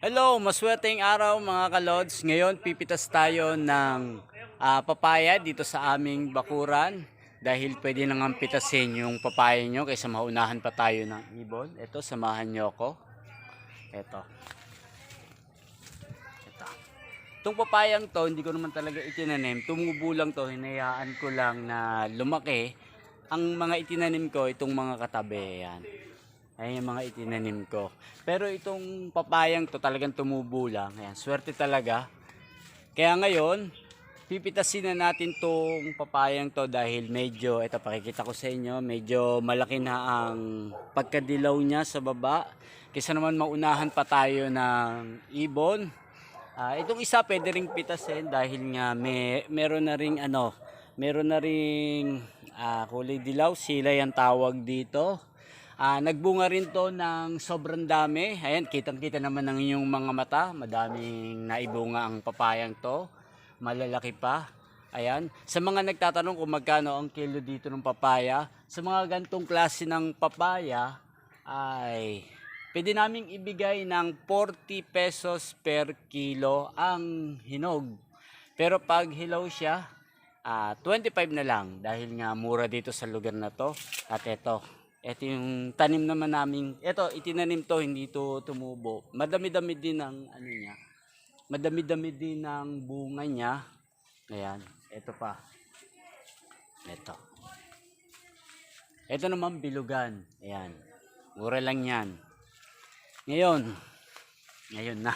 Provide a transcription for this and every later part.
Hello, maswerteng araw mga kalods. Ngayon pipitas tayo ng papaya dito sa aming bakuran dahil pwede nang pitasin yung papaya nyo kaysa maunahan pa tayo ng ibon. Ito, samahan nyo ako. Ito. Ito. Itong papayang to, hindi ko naman talaga itinanim. Tumubo lang to, hinayaan ko lang na lumaki. Ang mga itinanim ko, itong mga katabi. Yan. Ayan yung mga itinanim ko. Pero itong papayang to talagang tumubo lang. Ayan, swerte talaga. Kaya ngayon, pipitasin na natin tong papayang to dahil medyo, ito pakikita ko sa inyo, medyo malaki na ang pagkadilaw niya sa baba. Kaysa naman maunahan pa tayo ng ibon. Itong isa pwede ring pitasin dahil nga meron na ring kulay dilaw, silay ang tawag dito. Nagbunga rin to ng sobrang dami. Ayan, kitang-kita naman ng inyong mga mata. Madaming naibunga ang papayang to. Malalaki pa. Ayan. Sa mga nagtatanong kung magkano ang kilo dito ng papaya, sa mga gantong klase ng papaya, ay pwede naming ibigay ng 40 pesos per kilo ang hinog. Pero pag hilaw siya, 25 na lang dahil nga mura dito sa lugar na to. At ito yung tanim naman namin. Ito, itinanim to, hindi to tumubo. Madami-dami din ang niya. Madami-dami din ang bunga niya. Ayan, ito pa. Ito. Ito naman bilugan. Ayan. Mura lang 'yan. Ngayon na.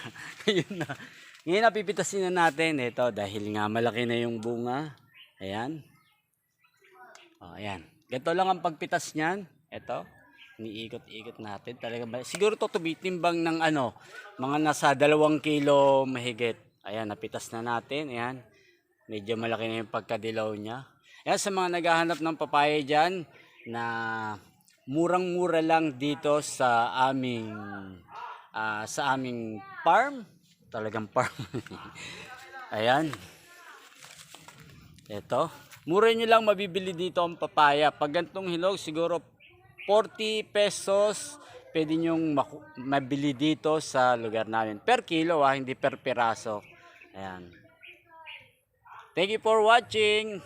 Ngayon na pipitasin na natin ito dahil nga malaki na yung bunga. Ayan. Ayan. Ganito lang ang pagpitas niyan. Ito, iniikot-ikot natin. Talaga siguro to tumitimbang ng mga nasa 2 kilo mahigit. Ayan, napitas na natin. Ayan, medyo malaki na yung pagkadilaw niya. Ayan, sa mga naghahanap ng papaya dyan, na murang-mura lang dito sa aming farm. Talagang farm. Ayan. Ito. Mura nyo lang mabibili dito ang papaya. Pag gantong hinog, siguro 40 pesos pwede nyong mabili dito sa lugar namin. Per kilo hindi per piraso. Ayan. Thank you for watching.